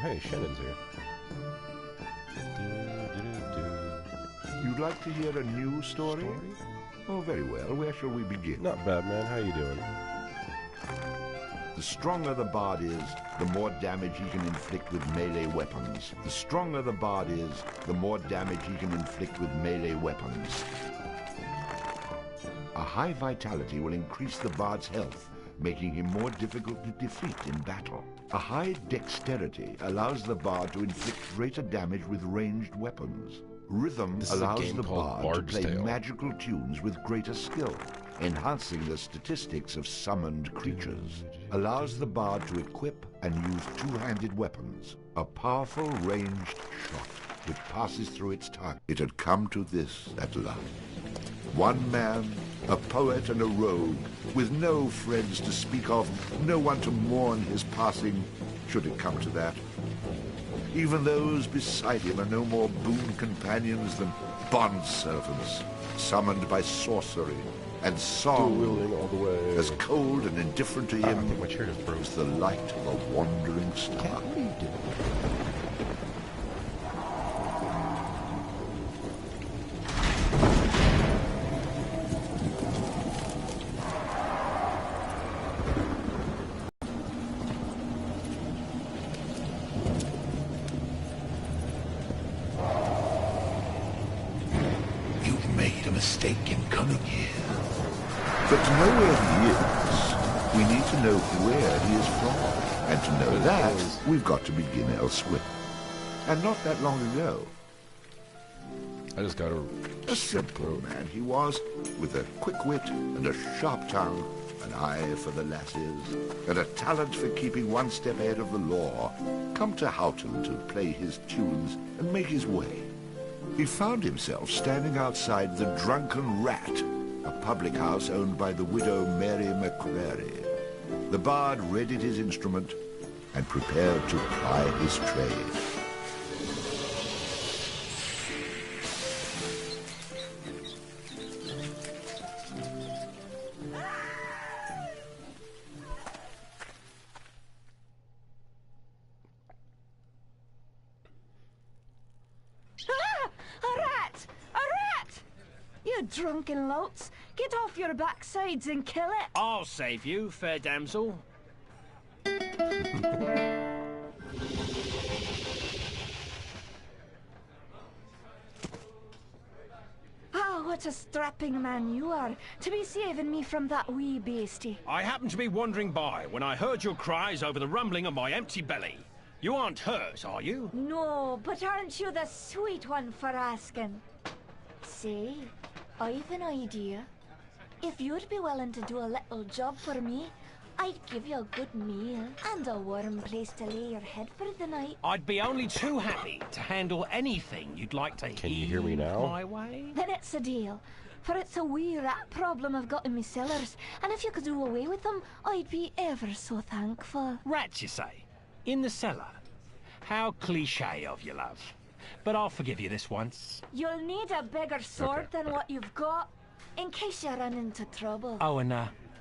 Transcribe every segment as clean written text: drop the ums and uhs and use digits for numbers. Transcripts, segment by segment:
hey, Shannon's here. You'd like to hear a new story? Oh, very well. Where shall we begin? Not bad, man. How you doing? The stronger the bard is, the more damage he can inflict with melee weapons. The stronger the bard is, the more damage he can inflict with melee weapons. A high vitality will increase the bard's health, making him more difficult to defeat in battle. A high dexterity allows the bard to inflict greater damage with ranged weapons. Rhythm allows the bard to play magical tunes with greater skill, enhancing the statistics of summoned creatures. Allows the bard to equip and use two-handed weapons. A powerful ranged shot which passes through its target. It had come to this at last. One man, a poet and a rogue, with no friends to speak of, no one to mourn his passing, should it come to that. Even those beside him are no more boon companions than bond-servants, summoned by sorcery and song, all the way. as cold and indifferent to him I think my chair just broke. as the light of a wandering star. What are you doing? Mistake in coming here. But to know where he is, we need to know where he is from. And to know that, we've got to begin elsewhere. And not that long ago. I just got a simple man he was, with a quick wit and a sharp tongue, an eye for the lasses, and a talent for keeping one step ahead of the law, come to Houghton to play his tunes and make his way. He found himself standing outside the Drunken Rat, a public house owned by the widow Mary McCrary. The bard readied his instrument and prepared to ply his trade. Drunken louts, get off your backsides and kill it. I'll save you, fair damsel. Ah, what a strapping man you are, to be saving me from that wee beastie. I happened to be wandering by when I heard your cries over the rumbling of my empty belly. You aren't hers, are you? No, but aren't you the sweet one for asking? Say, I've an idea. If you'd be willing to do a little job for me, I'd give you a good meal and a warm place to lay your head for the night. I'd be only too happy to handle anything you'd like to Can you hear me now? My way. Then it's a deal. For it's a wee rat problem I've got in me cellars, and if you could do away with them, I'd be ever so thankful. Rats, you say? In the cellar? How cliché of you, love. But I'll forgive you this once. You'll need a bigger sword than what you've got, in case you run into trouble. Oh, and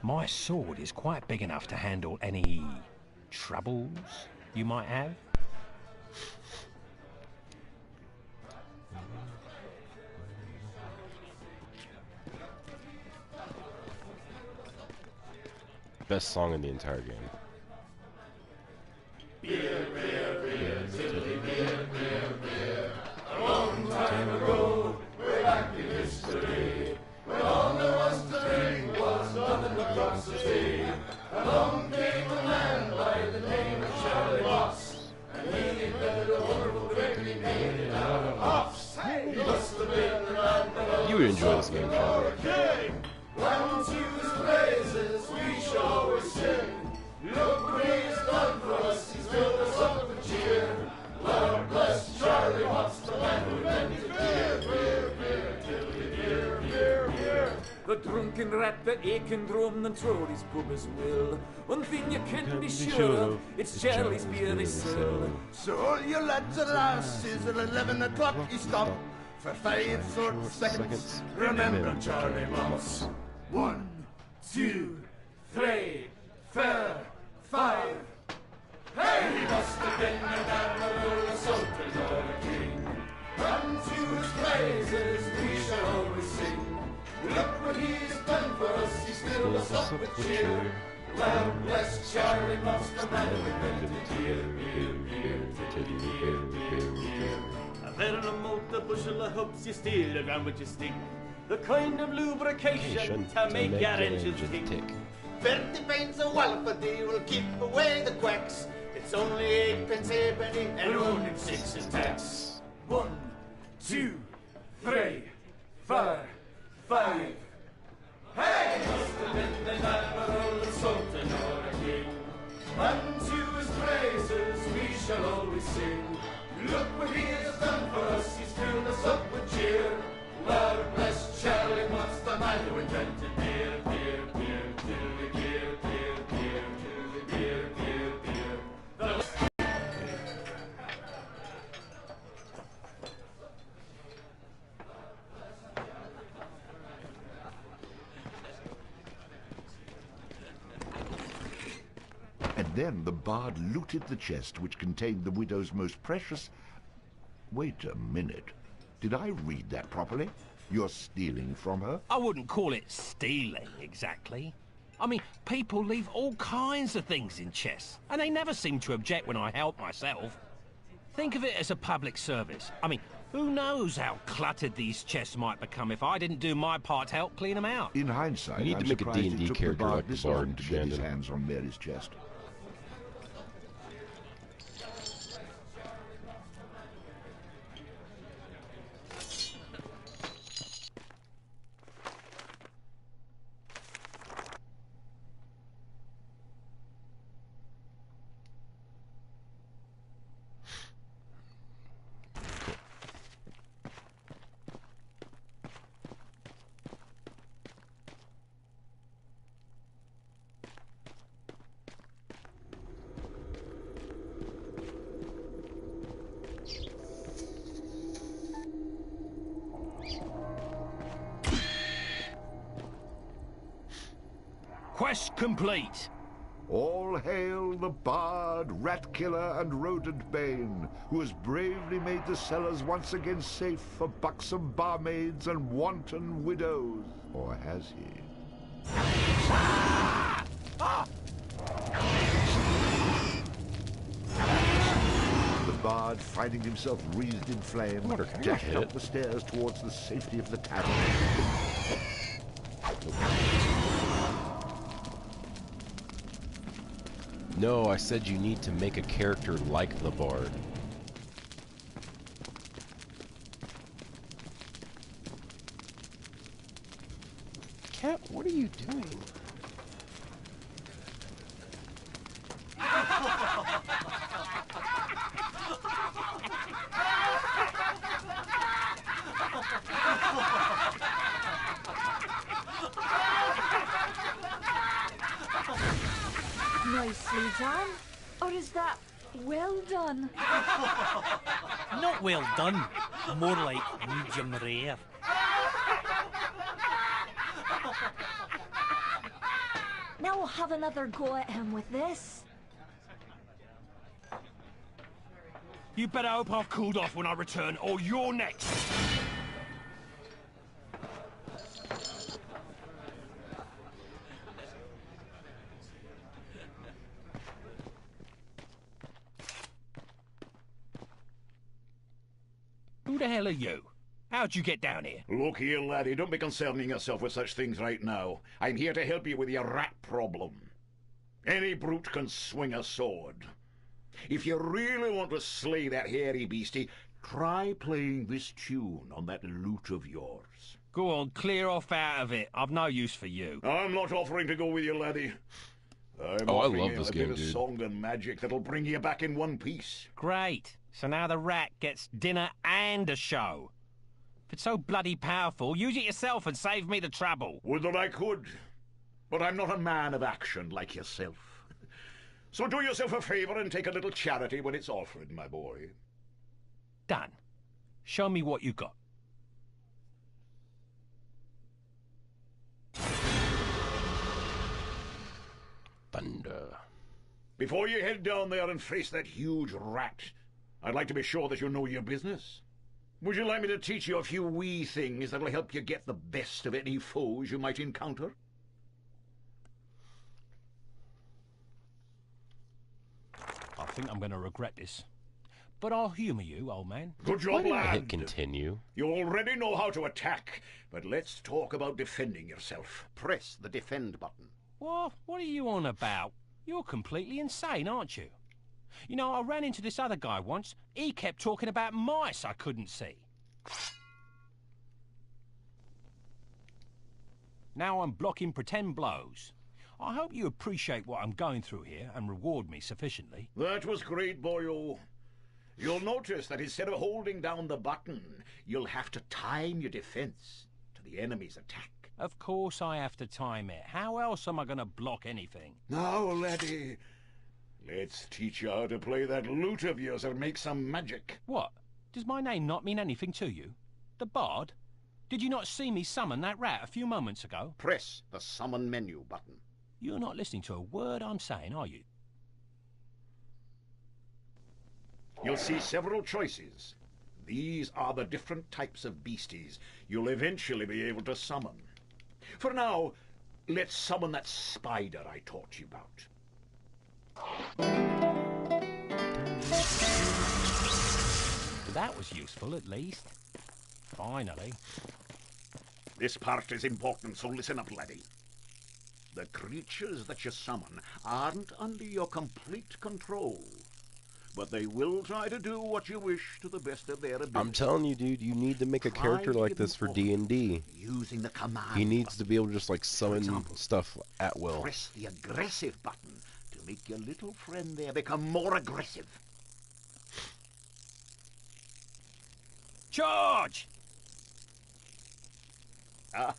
my sword is quite big enough to handle any troubles you might have. Best song in the entire game. Beer, beer, beer, tiddly beer, beer, beer. A long time ago, way back in history, when all there was to drink was nothing but crocks of tea, along came a man by the name of Charlie Moss, and he invented a wonderful drink he made it out of hops. He must have been the man that You would enjoy this game, Charlie. king. When to his praises we shall always sing. Look what he's done for us, he's filled us up with cheer. Lord bless Charlie Watts, the man who invented beer, beer, beer, tiddly beer, beer, beer. The drunken rat that aching drum and throat his pub as will. One thing you can be sure of, it's Charlie's beer they sell. So all you lads and lasses at 11 o'clock you stop for 5 short seconds. Remember Charlie Moss. 1, 2, 3, 4, 5. Hey, he must have been a man sup with cheer. Well, bless Charlie Moss, the man who invented beer. A better moat, a bushel of hoops, you steal your ground with your stick. The kind of lubrication to make your engines tick. 30 pence a wallopedy will keep away the quacks. It's only 8 pence halfpenny and only 6 in tax. 1, 2, 3, 4, 5. Hey! Must have been the admiral of Sultan or a king. And to his praises we shall always sing. Look what he has done for us, he's filled us up with cheer. Lord bless Charlie Moss, the man who invented beer, beer, beer, beer, beer, beer, beer, beer, beer, beer. And then the bard looted the chest which contained the widow's most precious... Wait a minute. Did I read that properly? You're stealing from her? I wouldn't call it stealing, exactly. I mean, people leave all kinds of things in chests, and they never seem to object when I help myself. Think of it as a public service. I mean, who knows how cluttered these chests might become if I didn't do my part to help clean them out. In hindsight, You need I'm to make a surprised D&D it took character the bard like the this long bard, to get his Shandon. hands on Mary's chest. Quest complete. All hail the bard, rat killer, and rodent bane, who has bravely made the cellars once again safe for buxom barmaids and wanton widows. Or has he? The bard, finding himself wreathed in flame, Water, can I dashed hit up it? the stairs towards the safety of the tavern. No, I said you need to make a character like the bard. Cat, what are you doing? Nicely done. Or is that well done? Not well done. More like medium rare. Now we'll have another go at him with this. You better hope I've cooled off when I return, or you're next. Who the hell are you? How'd you get down here? Look here, laddie, don't be concerning yourself with such things right now. I'm here to help you with your rat problem. Any brute can swing a sword. If you really want to slay that hairy beastie, try playing this tune on that lute of yours. Go on, clear off out of it. I've no use for you. I'm not offering to go with you, laddie. I'm Oh, I offering love you this a game, bit of dude. song and magic that'll bring you back in one piece. Great. So now the rat gets dinner and a show. If it's so bloody powerful, use it yourself and save me the trouble. Would that I could, but I'm not a man of action like yourself. So do yourself a favor and take a little charity when it's offered, my boy. Done. Show me what you got. Thunder. Before you head down there and face that huge rat, I'd like to be sure that you know your business. Would you like me to teach you a few wee things that'll help you get the best of any foes you might encounter? think I'm going to regret this. But I'll humour you, old man. Good job, Why did I lad. hit continue? You already know how to attack, but let's talk about defending yourself. Press the defend button. What are you on about? You're completely insane, aren't you? You know, I ran into this other guy once. He kept talking about mice I couldn't see. Now I'm blocking pretend blows. I hope you appreciate what I'm going through here and reward me sufficiently. That was great, boyo. You'll notice that instead of holding down the button, you'll have to time your defense to the enemy's attack. Of course I have to time it. How else am I going to block anything? Now, laddie, let's teach you how to play that lute of yours and make some magic. What? Does my name not mean anything to you? The Bard? Did you not see me summon that rat a few moments ago? Press the summon menu button. You're not listening to a word I'm saying, are you? You'll see several choices. These are the different types of beasties you'll eventually be able to summon. For now, let's summon that spider I taught you about. That was useful, at least. Finally. This part is important, so listen up, laddie. The creatures that you summon aren't under your complete control, but they will try to do what you wish to the best of their ability. I'm telling you, dude, you need to make a character like this for D&D. Using the command He needs to button. be able to just like summon example, stuff at will. Press the aggressive button to make your little friend there become more aggressive. Charge! Ah,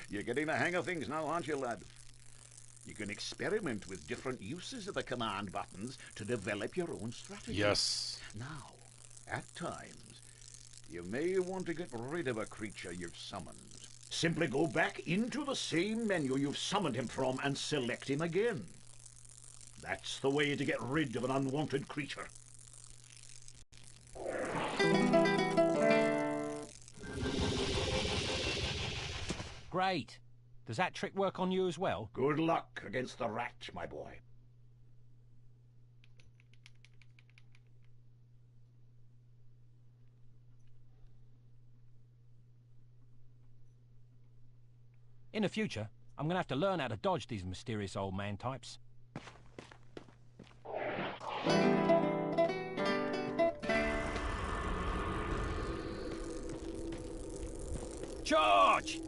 you're getting the hang of things now, aren't you, lad? You can experiment with different uses of the command buttons to develop your own strategy. Yes. Now, at times, you may want to get rid of a creature you've summoned. Simply go back into the same menu you've summoned him from and select him again. That's the way to get rid of an unwanted creature. Great. Does that trick work on you as well? Good luck against the rat, my boy. In the future, I'm going to have to learn how to dodge these mysterious old man types. Charge!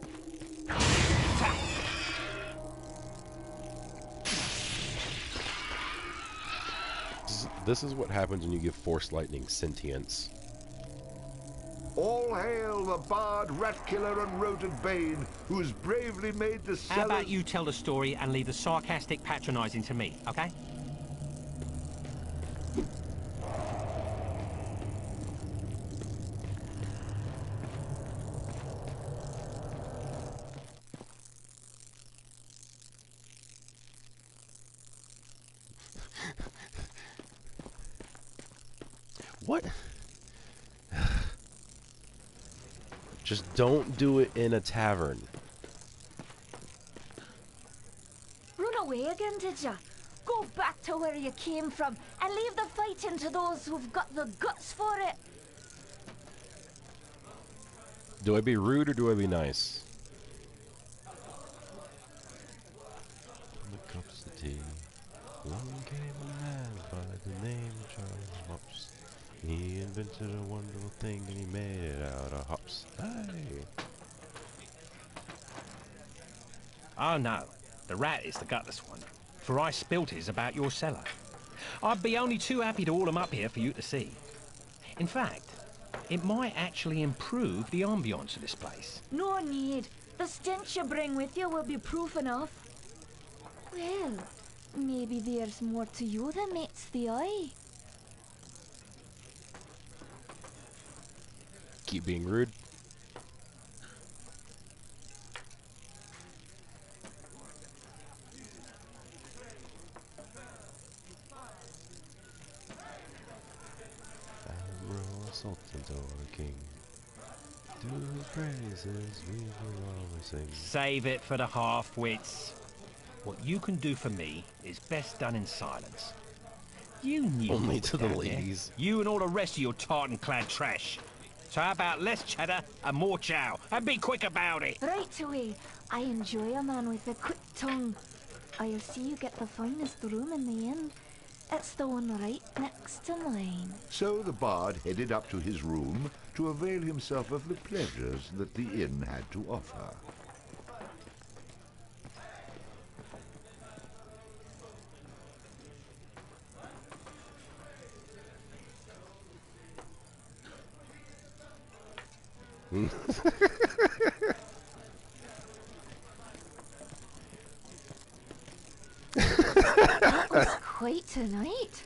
This is what happens when you give Force Lightning sentience. All hail the Bard, Rat Killer, and Rodent Bane, who's bravely made the How about you tell the story and leave the sarcastic patronizing to me, okay? What? Just don't do it in a tavern. Run away again, did ya? Go back to where you came from and leave the fighting to those who've got the guts for it. Do I be rude or do I be nice? The cups of tea. Along came a man by the name of Charles Hops. He invented a wonderful thing and he made it out of hops. Hey! Oh no, the rat is the gutless one, for I spilt his about your cellar. I'd be only too happy to haul him up here for you to see. In fact, it might actually improve the ambience of this place. No need. The stench you bring with you will be proof enough. Well, maybe there's more to you than meets the eye. Keep being rude. Admiral, Sultan, or King. To his praises we will always sing. Save it for the half-wits. What you can do for me is best done in silence. You knew Only what to was the down there. ladies. You and all the rest of your tartan-clad trash. So how about less cheddar and more chow? And be quick about it. Right away. I enjoy a man with a quick tongue. I'll see you get the finest room in the inn. It's the one right next to mine. So the bard headed up to his room to avail himself of the pleasures that the inn had to offer. That was quite a night.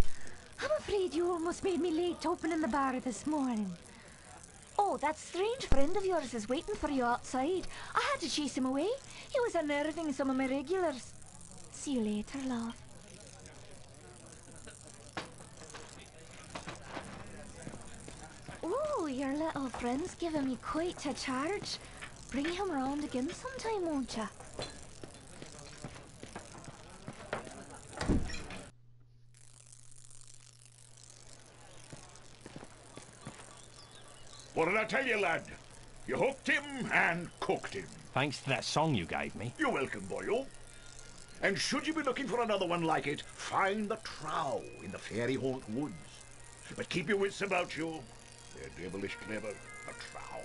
I'm afraid you almost made me late opening the bar this morning. Oh, that strange friend of yours is waiting for you outside. I had to chase him away. He was unnerving some of my regulars. See you later, love. Oh, your little friend's giving me quite a charge. Bring him round again sometime, won't ya? What did I tell you, lad? You hooked him and cooked him. Thanks to that song you gave me. You're welcome, boyo. And should you be looking for another one like it, find the trow in the fairy haunt woods. But keep your wits about you. They're devilish clever, a trow.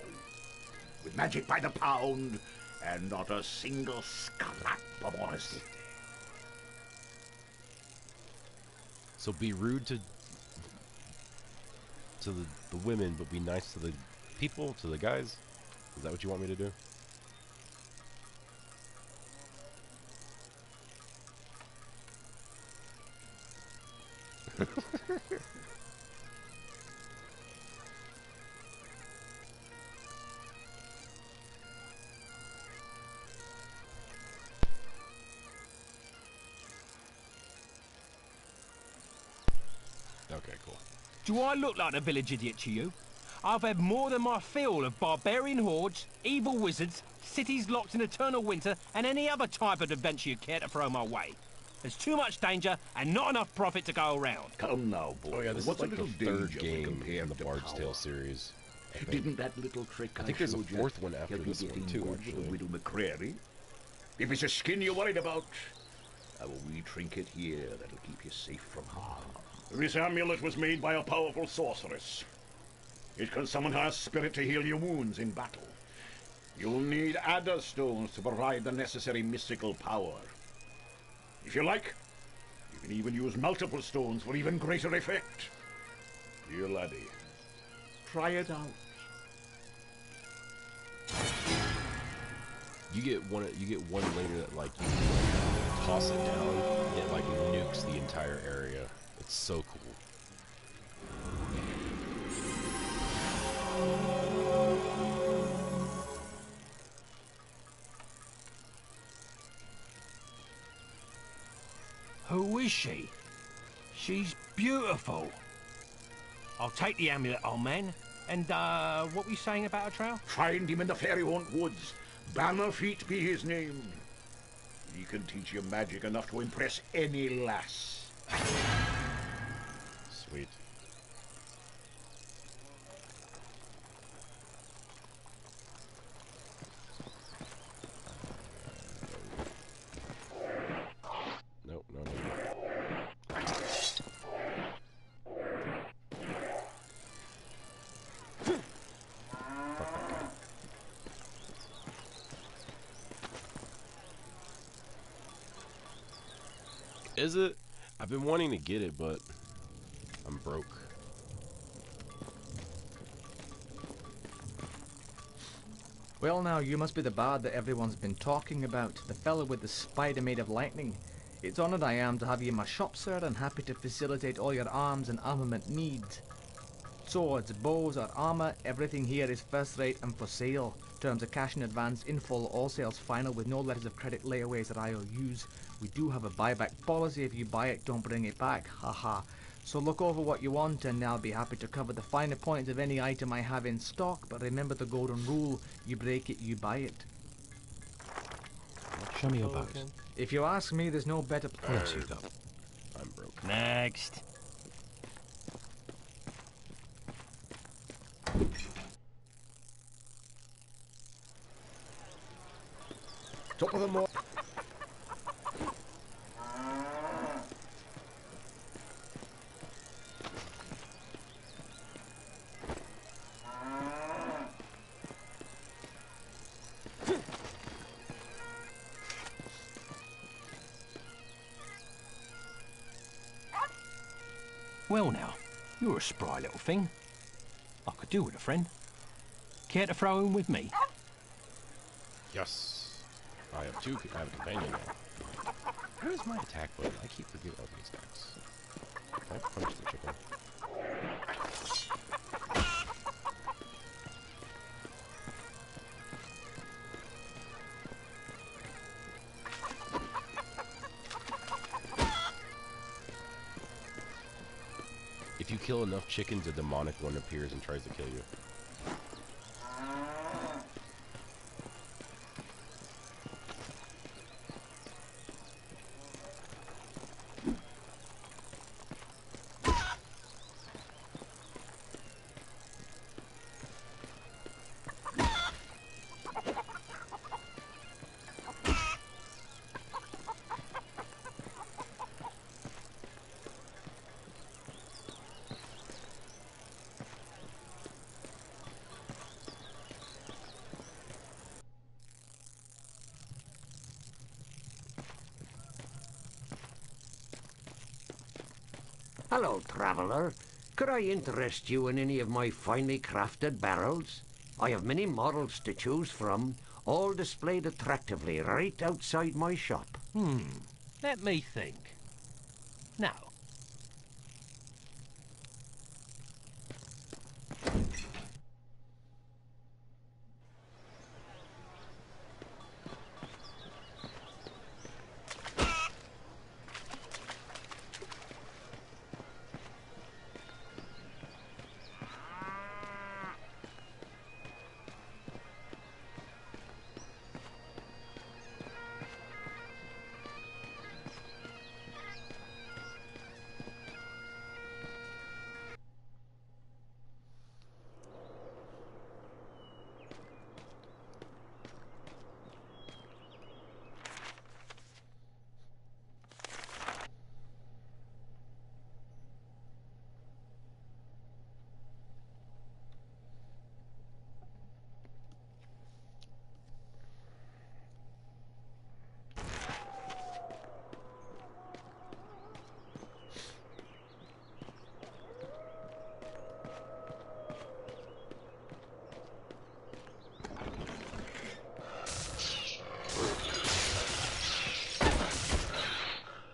With magic by the pound, and not a single scrap of honesty. So be rude to the women, but be nice to the people, to the guys? Is that what you want me to do? Okay, cool. Do I look like a village idiot to you? I've had more than my fill of barbarian hordes, evil wizards, cities locked in eternal winter, and any other type of adventure you care to throw my way. There's too much danger and not enough profit to go around. Come now, boy. Oh yeah, this What's is like a little the third danger game compared in the to Bard's power? Tale series. I think. Didn't that little trick I think there's a showed you fourth one after help you this get one in too, good with the actually. Widow McCreary? If it's a skin you're worried about, have a wee trinket here that'll keep you safe from harm. This amulet was made by a powerful sorceress. It can summon her spirit to heal your wounds in battle. You'll need adder stones to provide the necessary mystical power. If you like, you can even use multiple stones for even greater effect. Dear laddie, try it out. You get one later that like you toss it down, and it like nukes the entire area. It's so cool. Who is she? She's beautiful. I'll take the amulet, old man. And, what were you saying about a trail? Find him in the fairy haunt woods. Bannerfeet be his name. He can teach you magic enough to impress any lass. Sweet. Nope, no, no. Is it? I've been wanting to get it, but I'm broke. Well now, you must be the bard that everyone's been talking about, the fellow with the spider made of lightning. It's honoured I am to have you in my shop, sir, and happy to facilitate all your arms and armament needs. Swords, bows, or armour, everything here is first rate and for sale. Terms of cash in advance, in full, all sales final with no letters of credit, layaways, or IOUs. We do have a buyback policy. If you buy it, don't bring it back. Haha. So look over what you want and I'll be happy to cover the finer points of any item I have in stock, but remember the golden rule, you break it, you buy it. Show me your bows. If you ask me, there's no better Yes, you go. I'm broke. Next. Top of the morning. Well now, you're a spry little thing. I could do with a friend. Care to throw in with me? Yes. I have I have a companion now. Where's my attack button? I keep forgetting all these attacks. Can I punch the chicken? If you kill enough chickens, a demonic one appears and tries to kill you. Hello, traveller. Could I interest you in any of my finely crafted barrels? I have many models to choose from, all displayed attractively right outside my shop. Let me think. Now,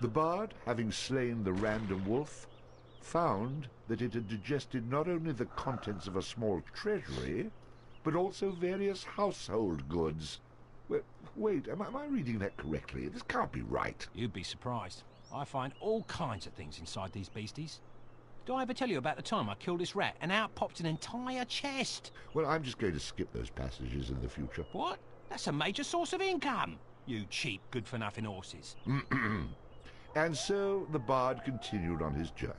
The bard, having slain the random wolf, found that it had digested not only the contents of a small treasury, but also various household goods. Wait, am I reading that correctly? This can't be right. you'd be surprised. I find all kinds of things inside these beasties. Did I ever tell you about the time I killed this rat and out popped an entire chest? Well, I'm just going to skip those passages in the future. What? That's a major source of income. You cheap, good-for-nothing horses. And so the bard continued on his journey.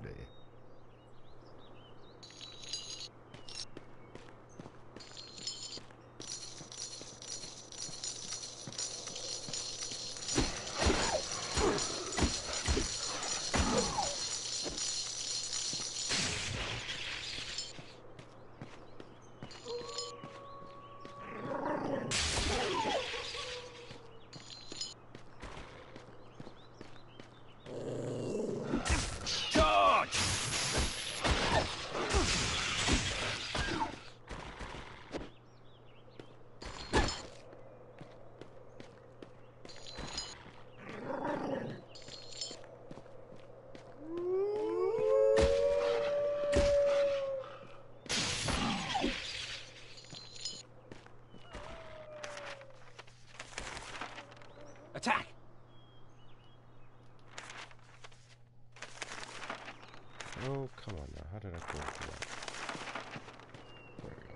Attack! Oh, come on now. How did I go for that? There we go.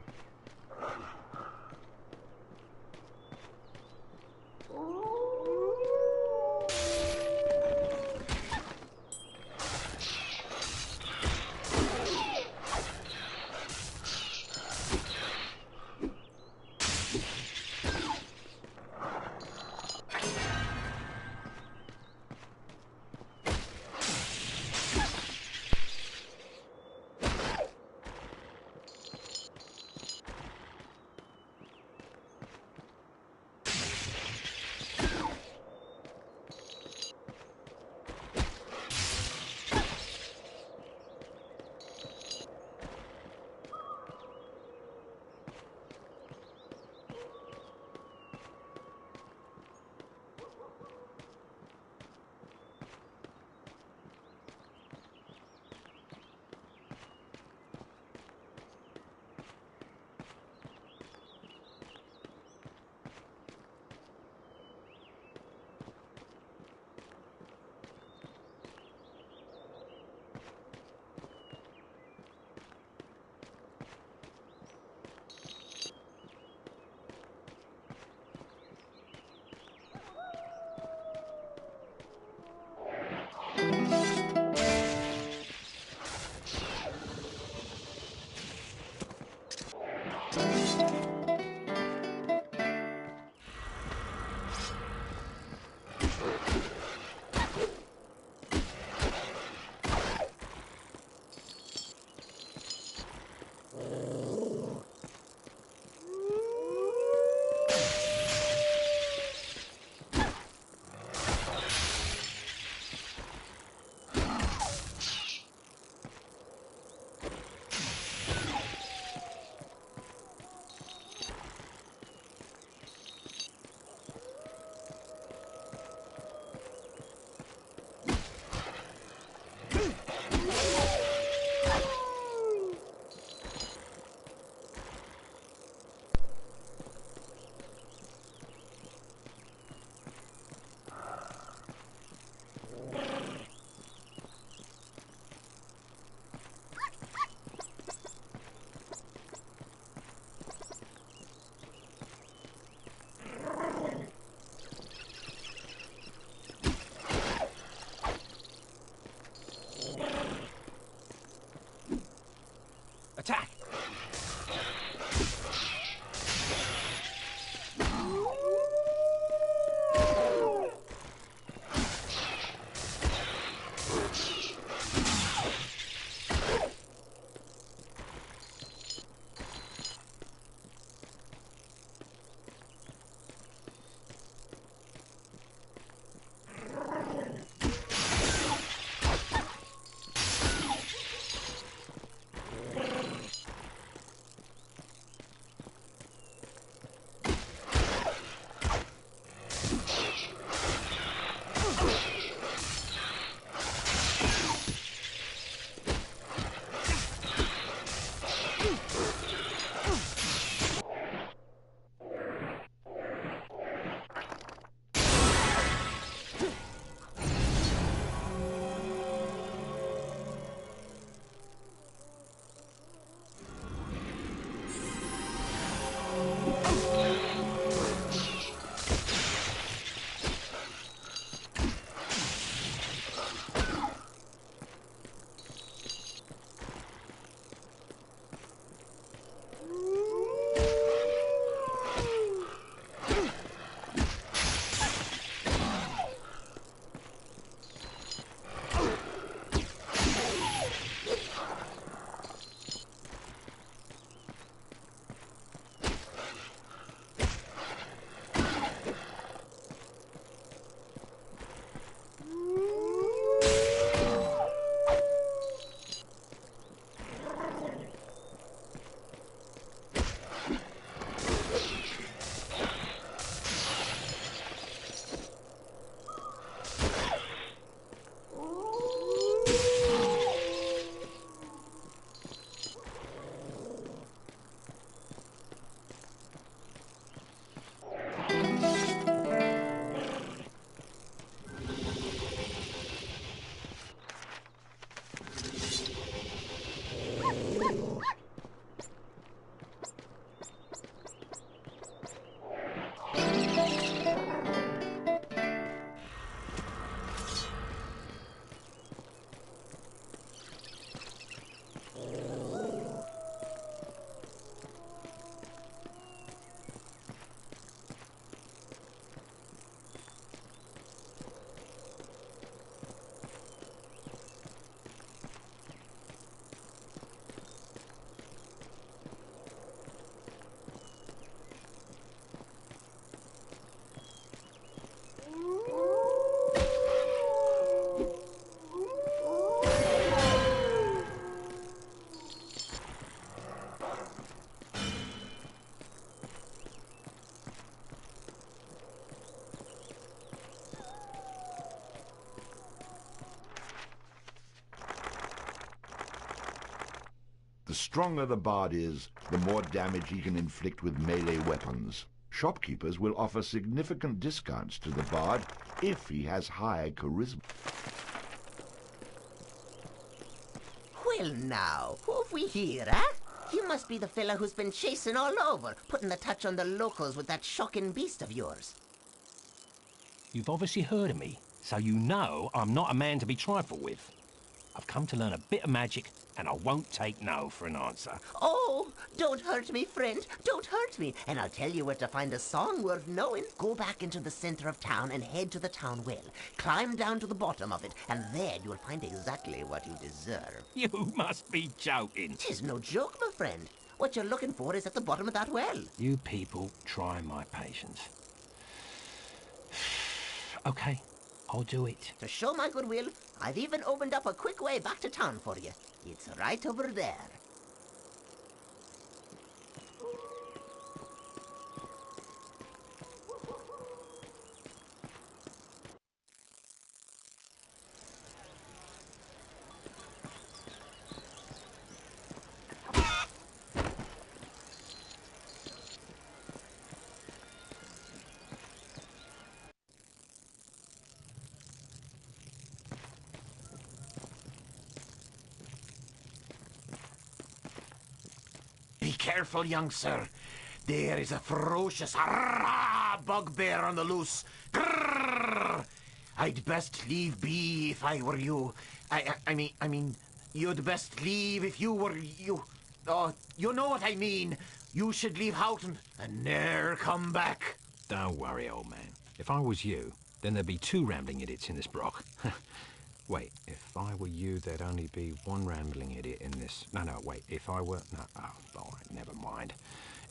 The stronger the bard is, the more damage he can inflict with melee weapons. Shopkeepers will offer significant discounts to the bard if he has high charisma. Well now, who have we here, eh? You must be the fella who's been chasing all over, putting the touch on the locals with that shocking beast of yours. You've obviously heard of me, so you know I'm not a man to be trifled with. I've come to learn a bit of magic, and I won't take no for an answer. Oh, don't hurt me, friend. Don't hurt me. And I'll tell you where to find a song worth knowing. Go back into the center of town and head to the town well. Climb down to the bottom of it, and there you'll find exactly what you deserve. You must be joking. 'Tis no joke, my friend. What you're looking for is at the bottom of that well. You people try my patience. Okay, I'll do it. To show my goodwill, I've even opened up a quick way back to town for you. It's right over there. Be careful, young sir. There is a ferocious bugbear on the loose. Grrr! I'd best leave be if I were you. I mean, you'd best leave if you were you. Oh, you know what I mean. You should leave Houghton and ne'er come back. Don't worry, old man. If I was you, then there'd be 2 rambling idiots in this brock. Wait, if I were you, there'd only be 1 rambling idiot in this. No, wait, if I were... No, oh, all right, never mind.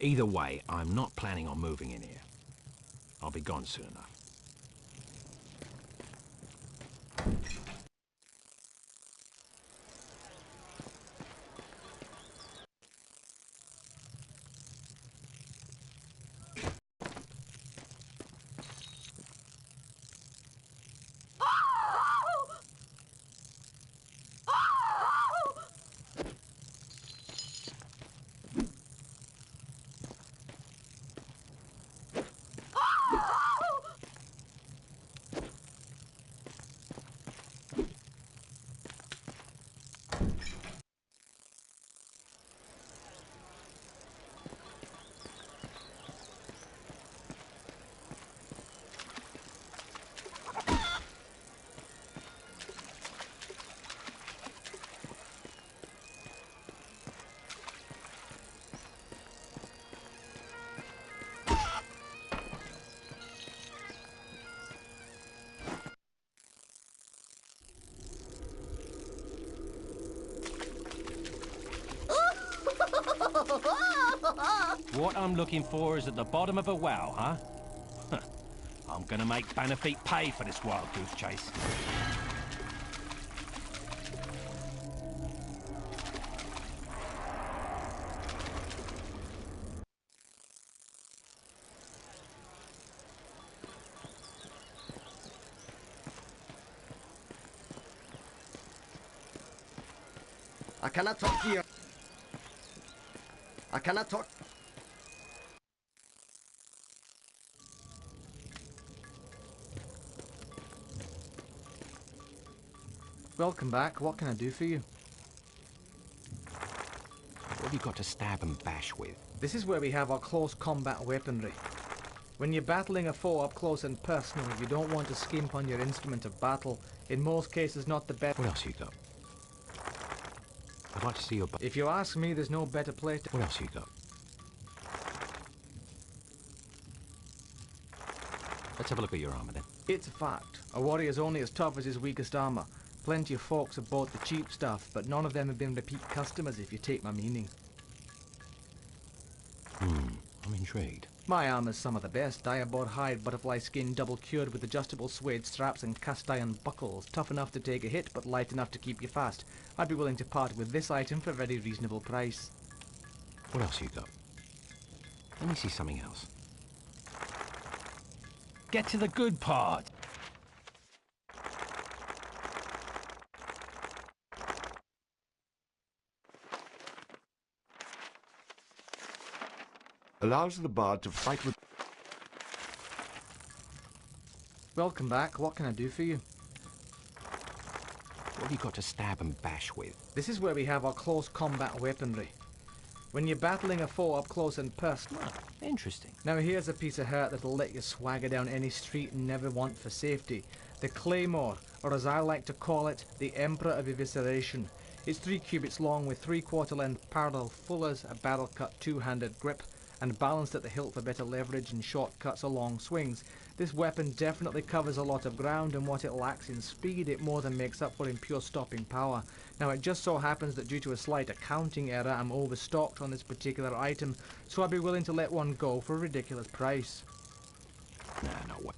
Either way, I'm not planning on moving in here. I'll be gone soon enough. What I'm looking for is at the bottom of a well, huh? I'm gonna make Bannerfeet pay for this wild goose chase. I cannot talk to you. I cannot talk. Welcome back. What can I do for you? What have you got to stab and bash with? This is where we have our close combat weaponry. When you're battling a foe up close and personal, you don't want to skimp on your instrument of battle. In most cases, not the best. What else you got? I'd like to see your... If you ask me, there's no better place to... What else you got? Let's have a look at your armor then. It's a fact. A warrior's only as tough as his weakest armor. Plenty of folks have bought the cheap stuff, but none of them have been repeat customers, if you take my meaning. I'm intrigued. My armor's some of the best. Diabord hide, butterfly skin, double cured with adjustable suede straps and cast iron buckles. Tough enough to take a hit, but light enough to keep you fast. I'd be willing to part with this item for a very reasonable price. What else you got? Let me see something else. Get to the good part. allows the bard to fight with... Welcome back. What can I do for you? What have you got to stab and bash with? This is where we have our close combat weaponry. When you're battling a foe up close and personal. Oh, interesting. Now here's a piece of hurt that'll let you swagger down any street and never want for safety. The Claymore, or as I like to call it, the Emperor of Evisceration. It's 3 cubits long with 3/4 length parallel fullers, a barrel cut 2-handed grip, and balanced at the hilt for better leverage and shortcuts or long swings. This weapon definitely covers a lot of ground, and what it lacks in speed it more than makes up for in pure stopping power. Now it just so happens that due to a slight accounting error I'm overstocked on this particular item, so I'd be willing to let one go for a ridiculous price. Nah, no way.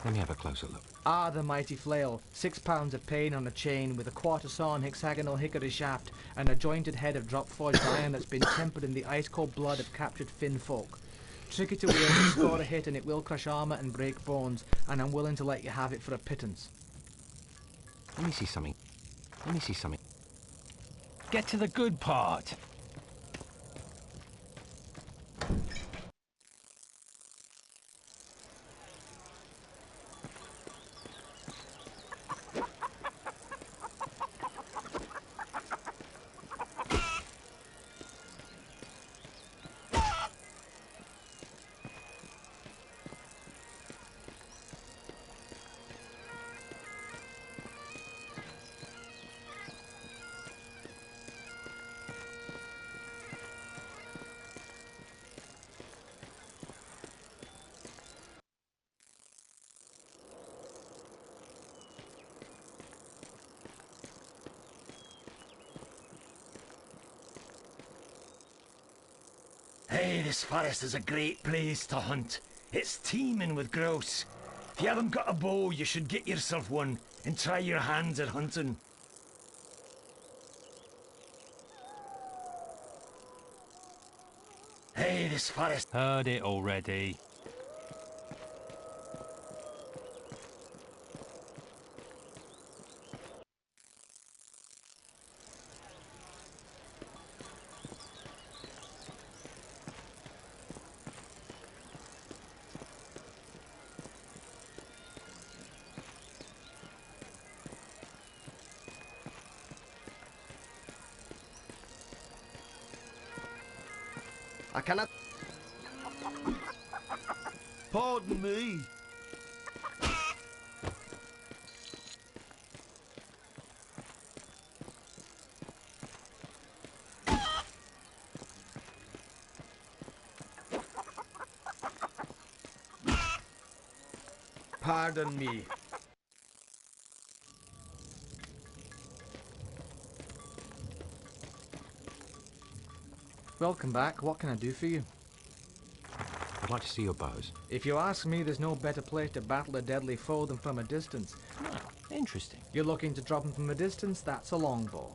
Let me have a closer look. Ah, the mighty flail, 6 pounds of pain on a chain with a quarter-sawn hexagonal hickory shaft and a jointed head of drop-forged iron that's been tempered in the ice-cold blood of captured Finn folk. Tricky to wield, score a hit and it will crush armour and break bones, and I'm willing to let you have it for a pittance. Let me see something. Let me see something. Get to the good part. Hey, this forest is a great place to hunt. It's teeming with grouse. If you haven't got a bow, you should get yourself one and try your hands at hunting. Hey, this forest... Heard it already. I cannot... Pardon me. Pardon me. Welcome back. What can I do for you? I'd like to see your bows. If you ask me, there's no better place to battle a deadly foe than from a distance. Oh, interesting. You're looking to drop them from a distance? That's a longbow.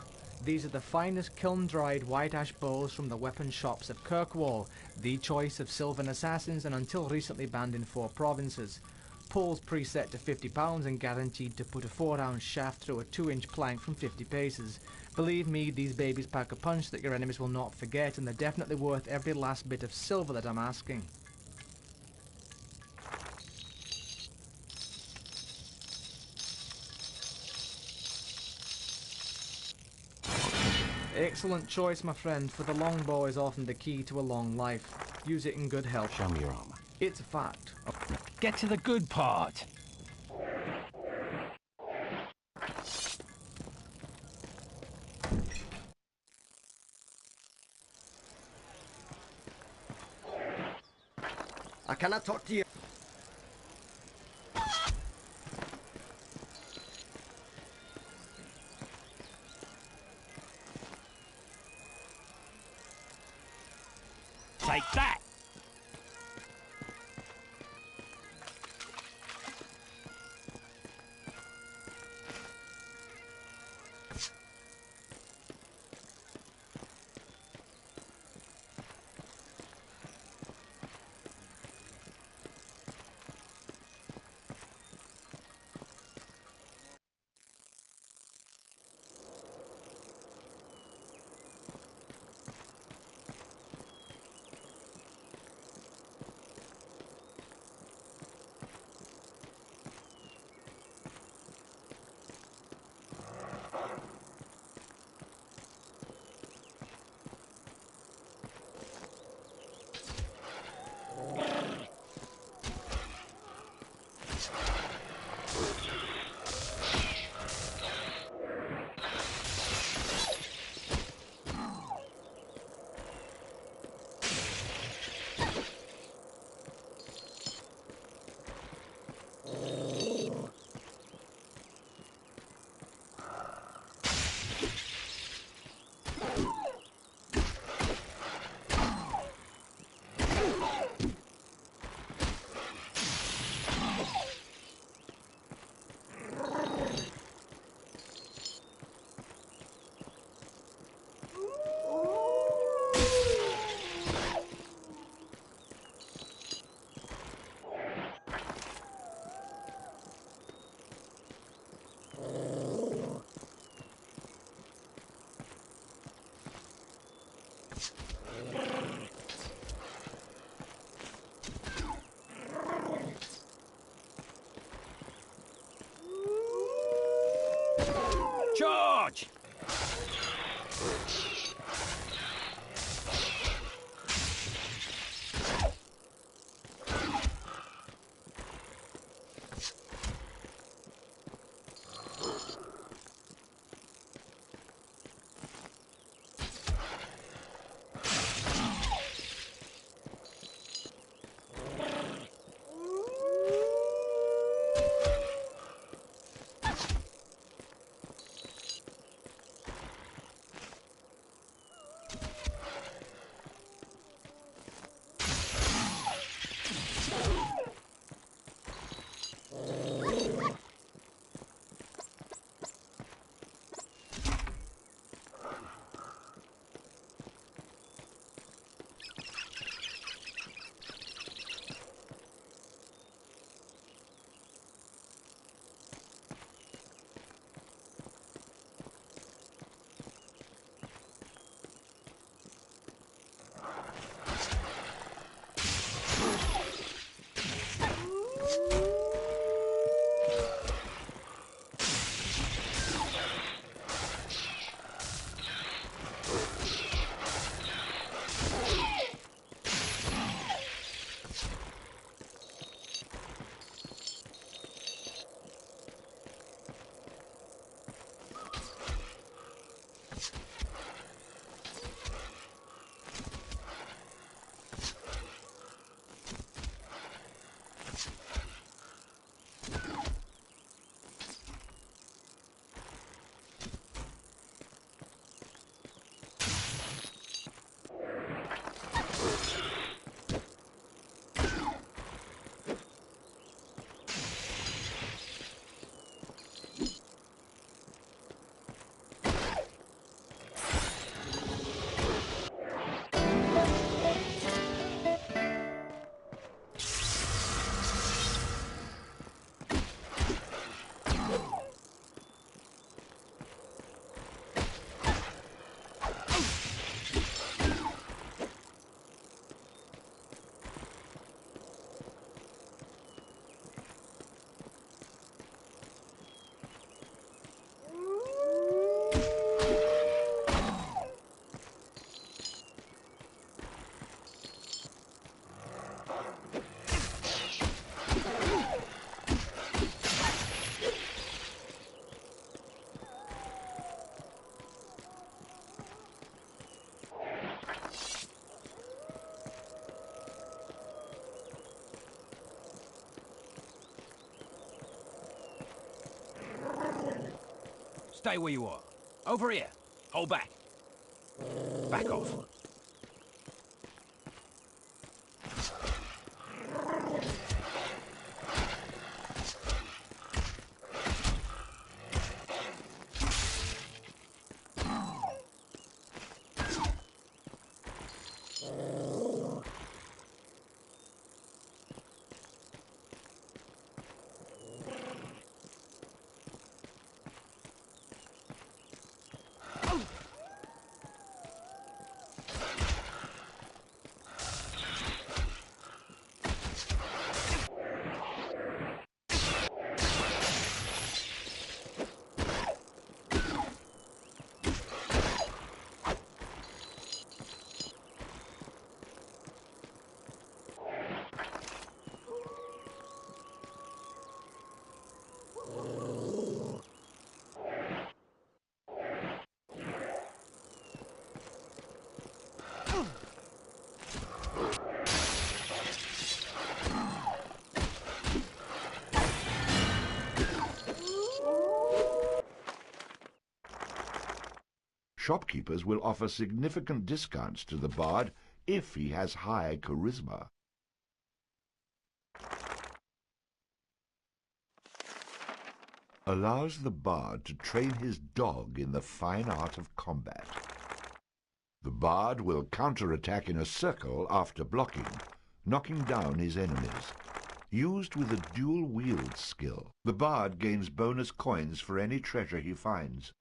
These are the finest kiln-dried white ash bows from the weapon shops of Kirkwall, the choice of Sylvan assassins and until recently banned in 4 provinces. Poles preset to 50 pounds and guaranteed to put a 4-ounce shaft through a 2-inch plank from 50 paces. Believe me, these babies pack a punch that your enemies will not forget, and they're definitely worth every last bit of silver that I'm asking. Excellent choice, my friend, for the longbow is often the key to a long life. Use it in good health. Show me your armor. It's a fact. Get to the good part. I cannot talk to you. Take that. Charge! Stay where you are. Over here. Hold back. Back off. Shopkeepers will offer significant discounts to the bard if he has high charisma. Allows the bard to train his dog in the fine art of combat. The bard will counterattack in a circle after blocking, knocking down his enemies. Used with a dual-wield skill, the bard gains bonus coins for any treasure he finds.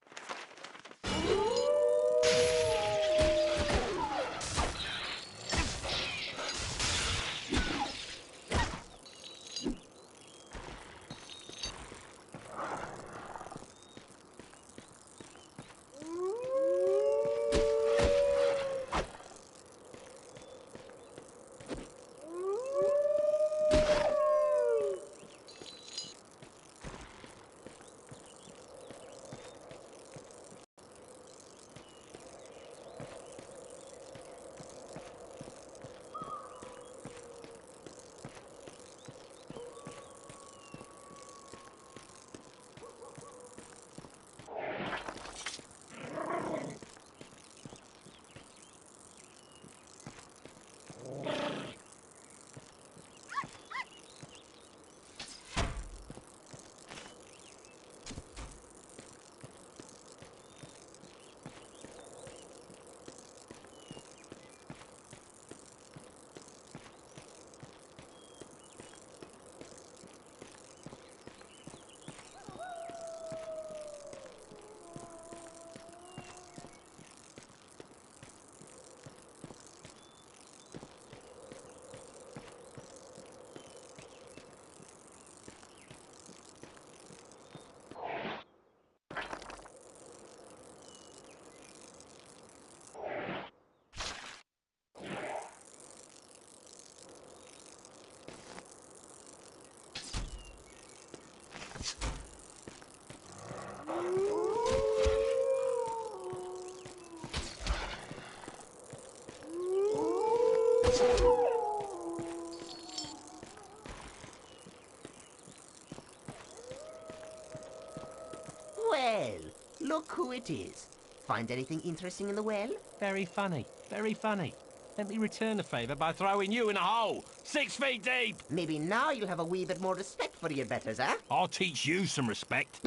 Well, look who it is. Find anything interesting in the well? Very funny, very funny. Let me return the favour by throwing you in a hole, 6 feet deep. Maybe now you'll have a wee bit more respect for your betters, eh? I'll teach you some respect.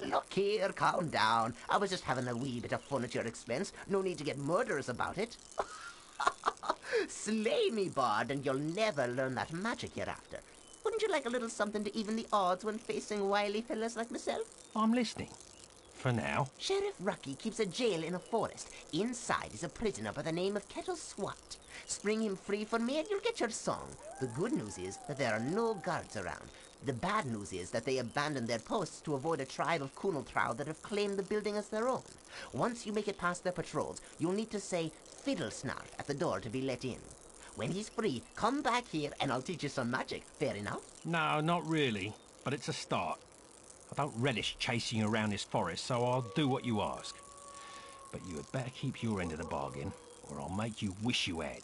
Look here, calm down. I was just having a wee bit of fun at your expense. No need to get murderous about it. Slay me, bard, and you'll never learn that magic you're after. Wouldn't you like a little something to even the odds when facing wily fellas like myself? I'm listening. For now. Sheriff Rucky keeps a jail in a forest. Inside is a prisoner by the name of Kettle Swat. Spring him free for me and you'll get your song. The good news is that there are no guards around. The bad news is that they abandoned their posts to avoid a tribe of Kunaltrau that have claimed the building as their own. Once you make it past their patrols, you'll need to say fiddle snarf at the door to be let in. When he's free, come back here and I'll teach you some magic. Fair enough? No, not really. But it's a start. I don't relish chasing you around this forest, so I'll do what you ask. But you had better keep your end of the bargain, or I'll make you wish you had.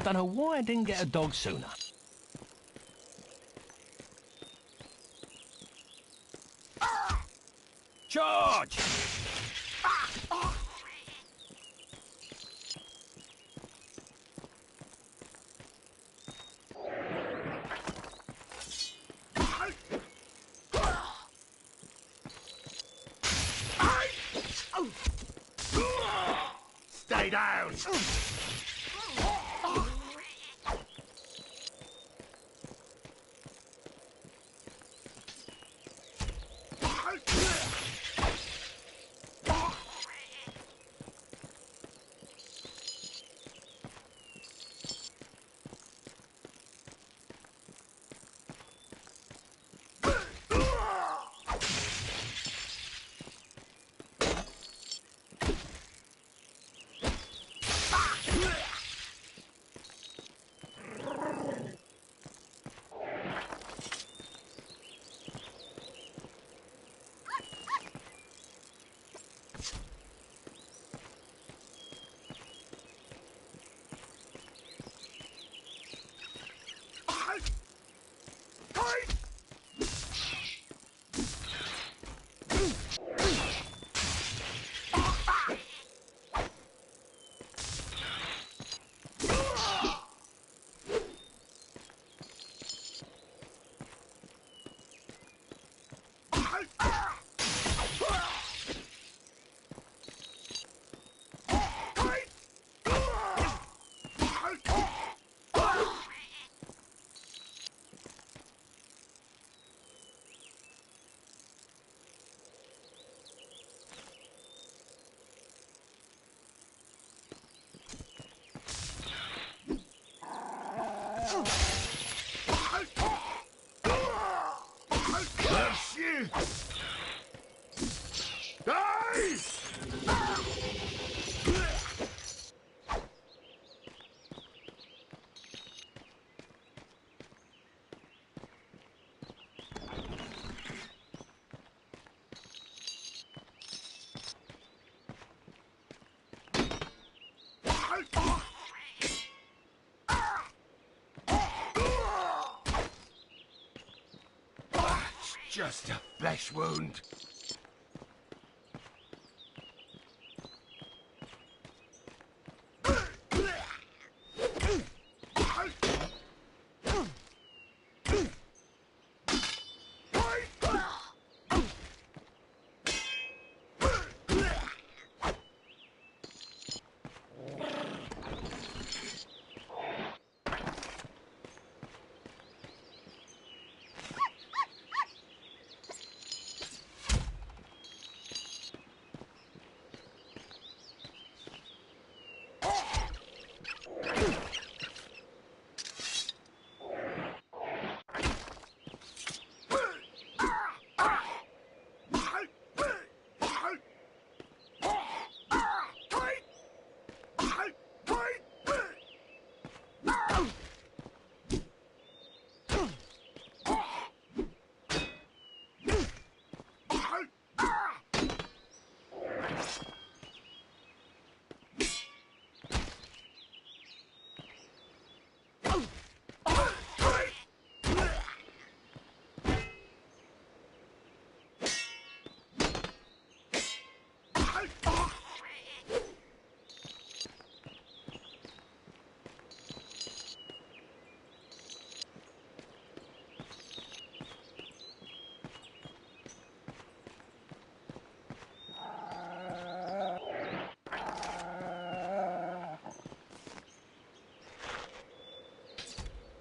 don't know why I didn't get a dog sooner. George! Stay down! That's you! Die! Just a flesh wound.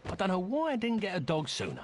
I don't know why I didn't get a dog sooner.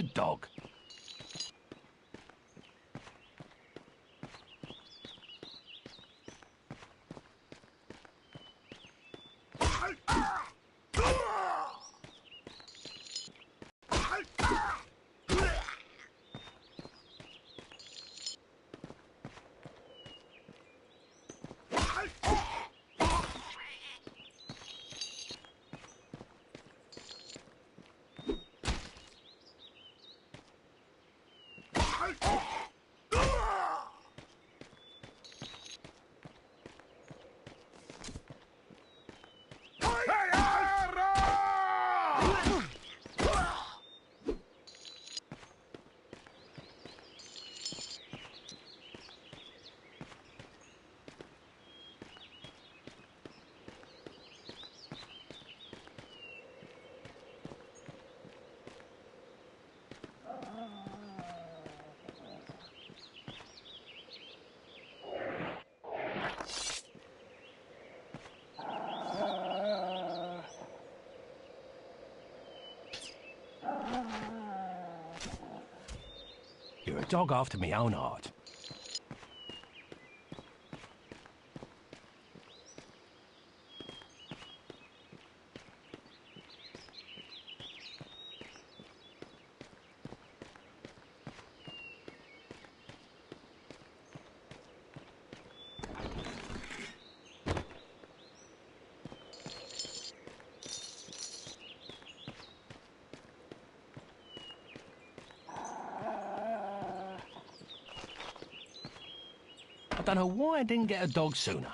good dog. You're a dog after me own heart. I don't know why I didn't get a dog sooner.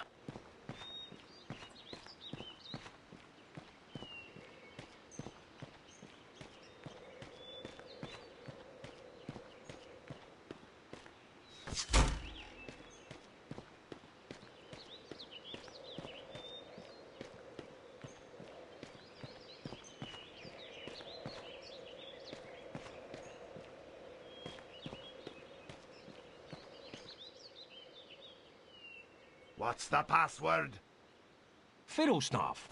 What's the password? Fiddle snuff.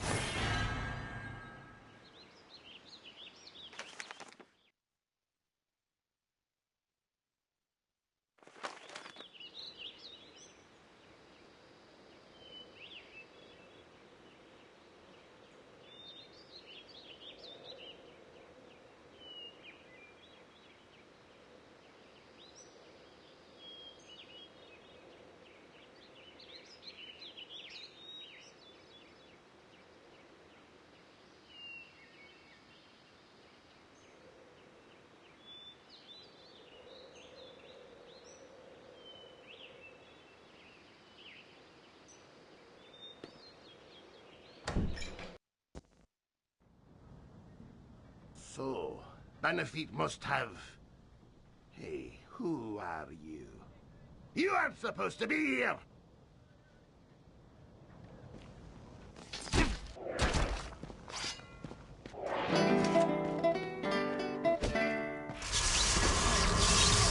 So, Benefit must have... Hey, who are you? You aren't supposed to be here!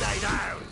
Lie down!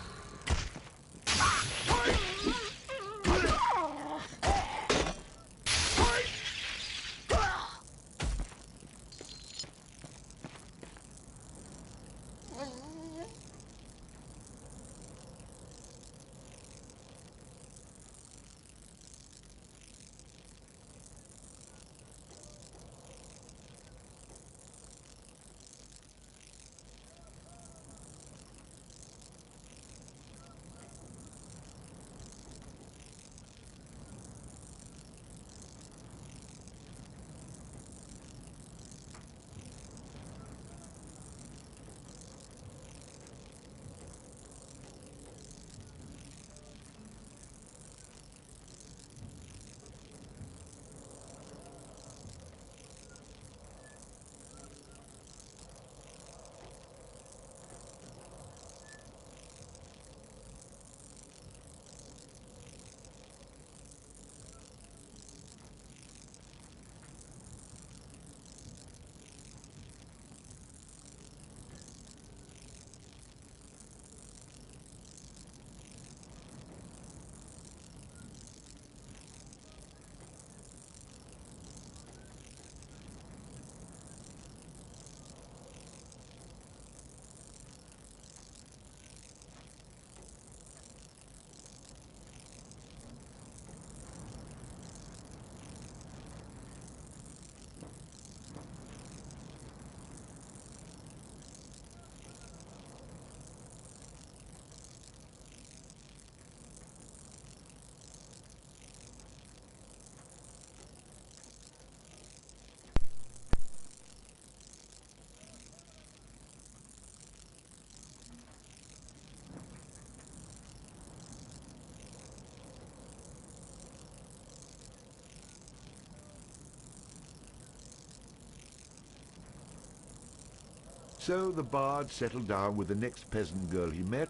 So the bard settled down with the next peasant girl he met,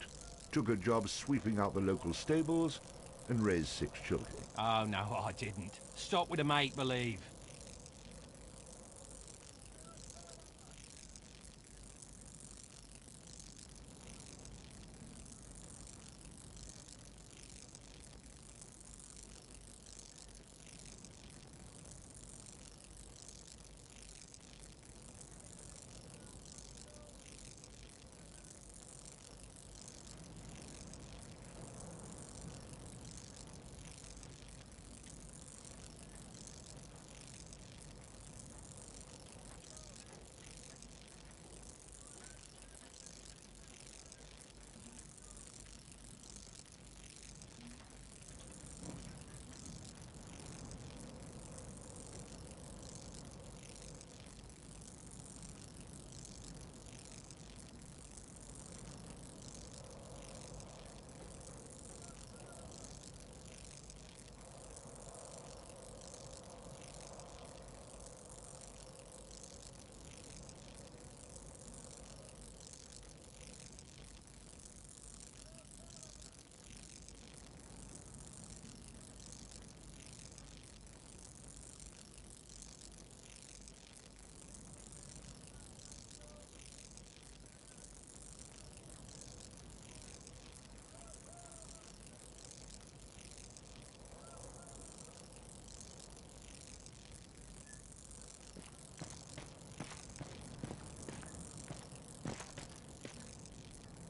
took a job sweeping out the local stables, and raised 6 children. Oh, no, I didn't. Stop with the make-believe.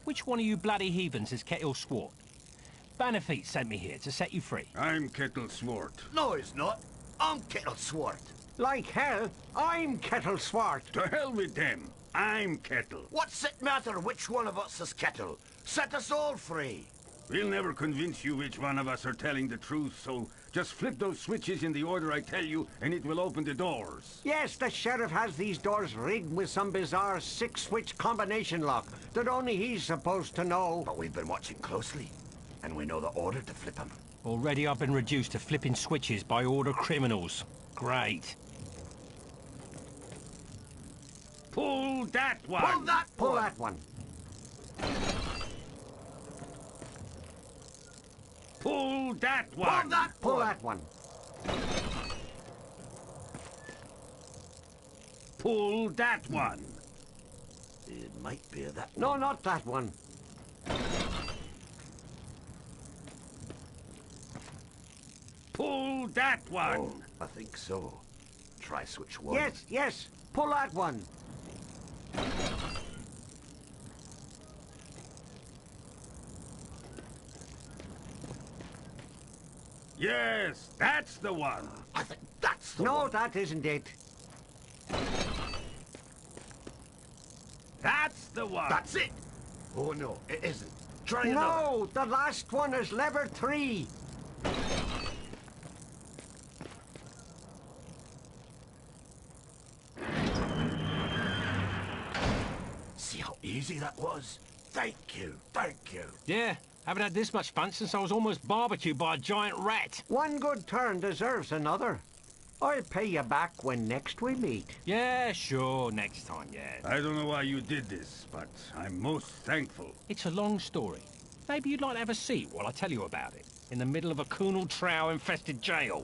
Which one of you bloody heathens is Kettle Swart? Bannerfeet sent me here to set you free. I'm Kettle Swart. No, he's not. I'm Kettle Swart. Like hell, I'm Kettle Swart. To hell with them. I'm Kettle. What's it matter which one of us is Kettle? Set us all free. We'll never convince you which one of us are telling the truth, so just flip those switches in the order I tell you, and it will open the doors. Yes, the sheriff has these doors rigged with some bizarre 6-switch combination lock that only he's supposed to know. But we've been watching closely, and we know the order to flip them. Already I've been reduced to flipping switches by order criminals. Great. Pull that one! Pull that Pull one! that one. Pull that one! Pull that Pull one! that one. Pull that one! It might be that No, not that one. Pull that one! Oh, I think so. Try switch 1. Yes, yes. Pull that one. Yes, that's the one! I think that's the No, one. that isn't it. That's the one! That's it! Oh no, it isn't. Try another. No, the last one is lever 3. See how easy that was? Thank you, thank you. Yeah, haven't had this much fun since I was almost barbecued by a giant rat. One good turn deserves another. I'll pay you back when next we meet. Yeah, sure, next time, yeah. I don't know why you did this, but I'm most thankful. It's a long story. Maybe you'd like to have a seat while I tell you about it, in the middle of a Kunal Trow-infested jail.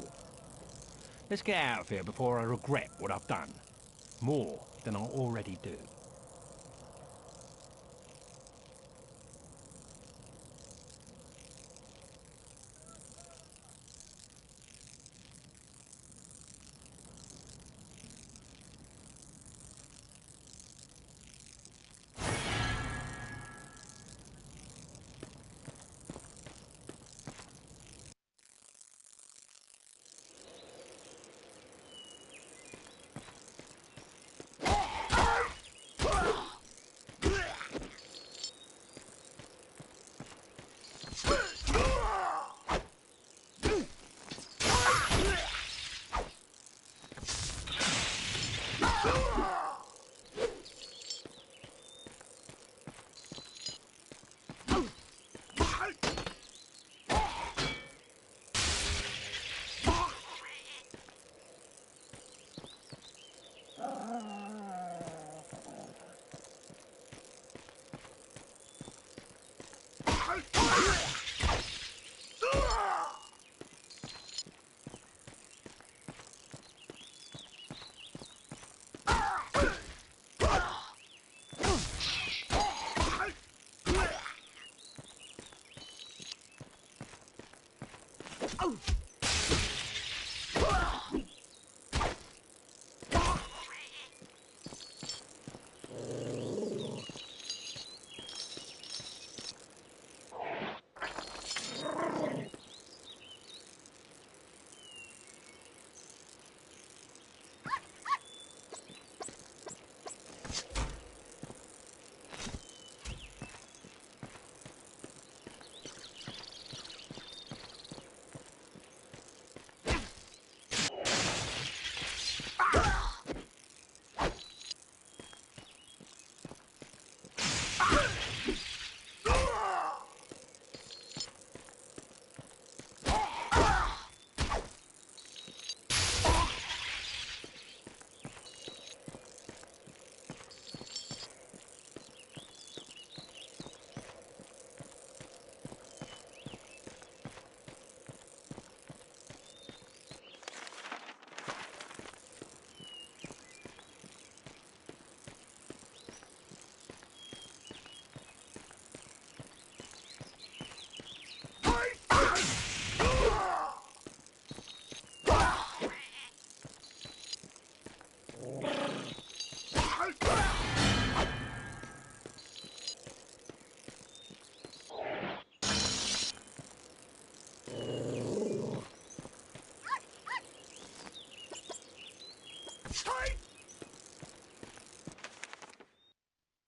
Let's get out of here before I regret what I've done. More than I already do.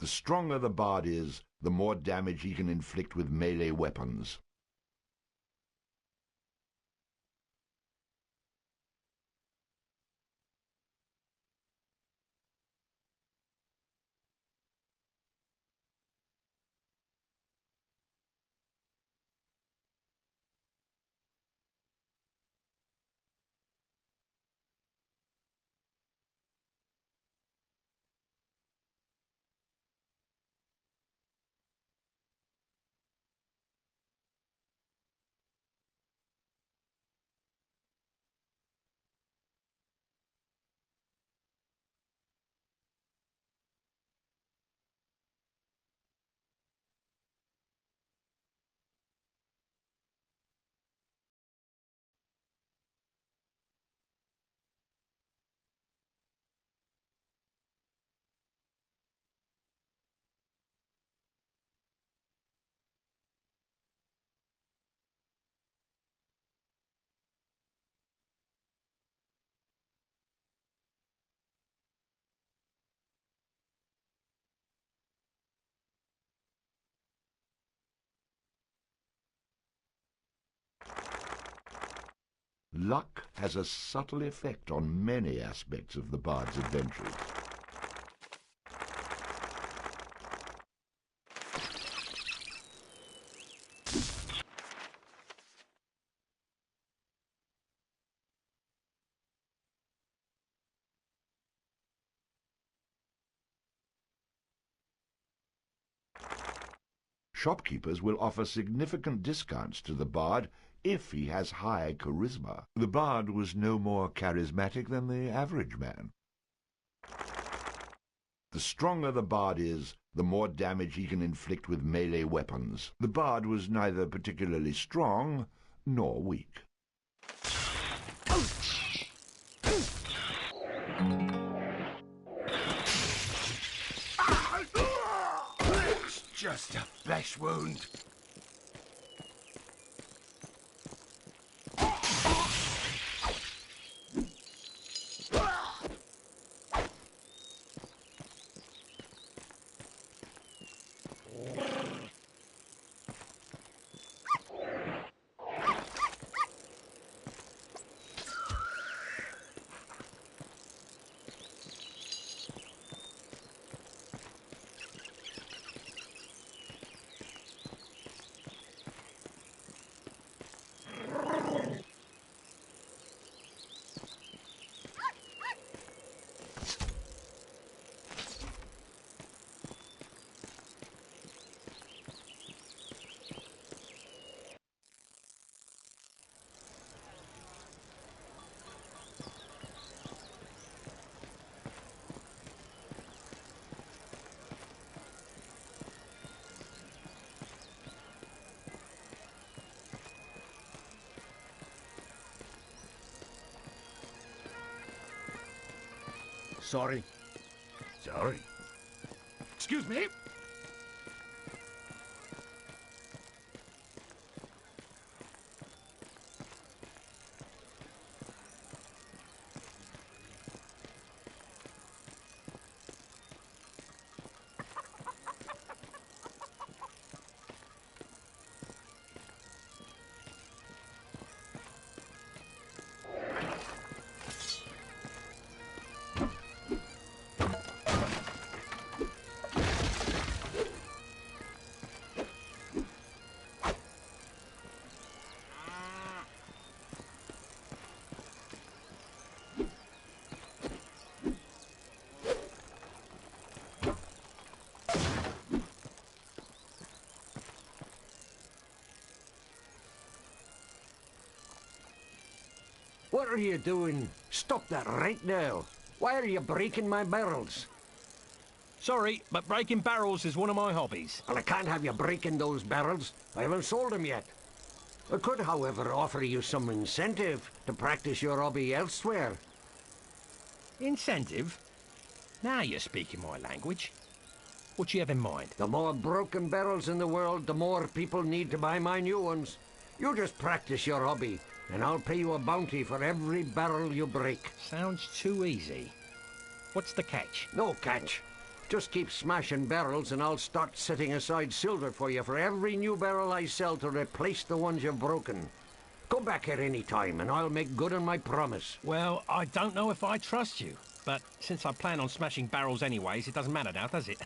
The stronger the bard is, the more damage he can inflict with melee weapons. Luck has a subtle effect on many aspects of the bard's adventures. Shopkeepers will offer significant discounts to the bard if he has high charisma. The bard was no more charismatic than the average man. The stronger the bard is, the more damage he can inflict with melee weapons. The bard was neither particularly strong nor weak. It's just a flesh wound. Sorry. Sorry. Excuse me. What are you doing? Stop that right now. Why are you breaking my barrels? Sorry, but breaking barrels is one of my hobbies. Well, I can't have you breaking those barrels. I haven't sold them yet. I could, however, offer you some incentive to practice your hobby elsewhere. Incentive? Now you're speaking my language. What do you have in mind? The more broken barrels in the world, the more people need to buy my new ones. You just practice your hobby, and I'll pay you a bounty for every barrel you break. Sounds too easy. What's the catch? No catch. Just keep smashing barrels and I'll start setting aside silver for you for every new barrel I sell to replace the ones you've broken. Come back here any time and I'll make good on my promise. Well, I don't know if I trust you, but since I plan on smashing barrels anyways, it doesn't matter now, does it?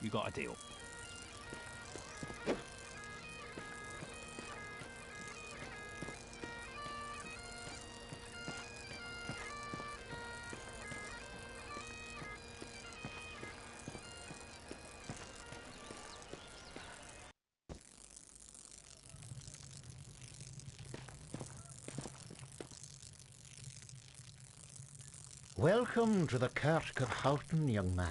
You got a deal. Welcome to the Kirk of Houghton, young man.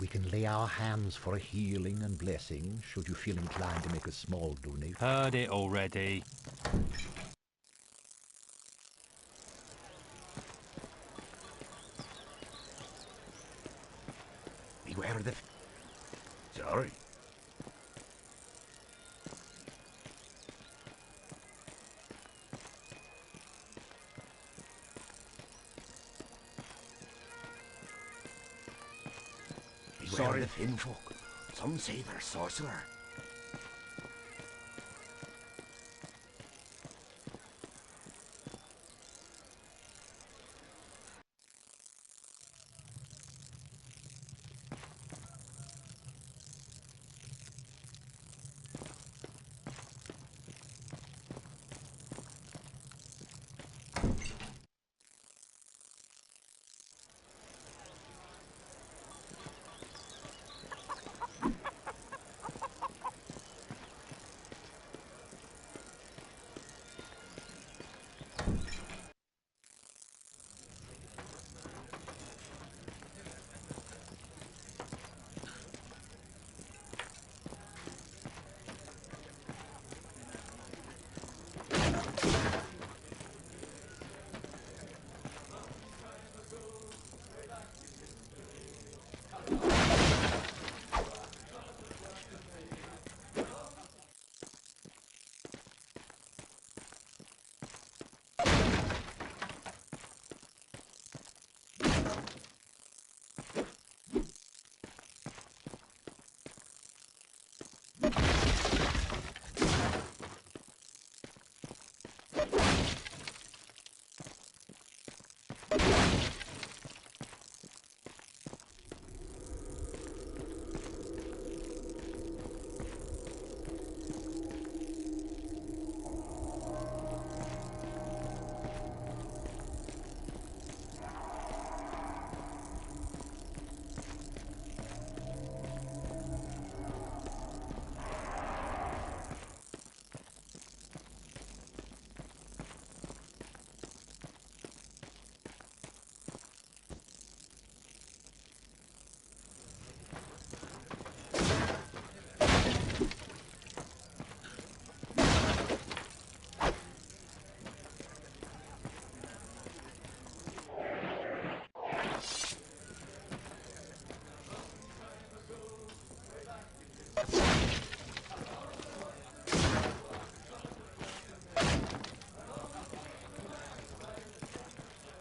We can lay our hands for a healing and blessing, should you feel inclined to make a small donation. Heard it already. Beware of the... Sorry. Sorry, the thin folk. Some say they're sorcerer.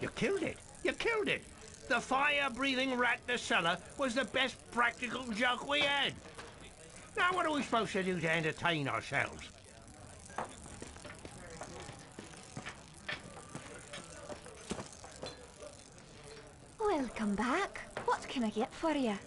You killed it. You killed it. The fire-breathing rat in the cellar was the best practical joke we had. Now what are we supposed to do to entertain ourselves? Welcome back. What can I get for you?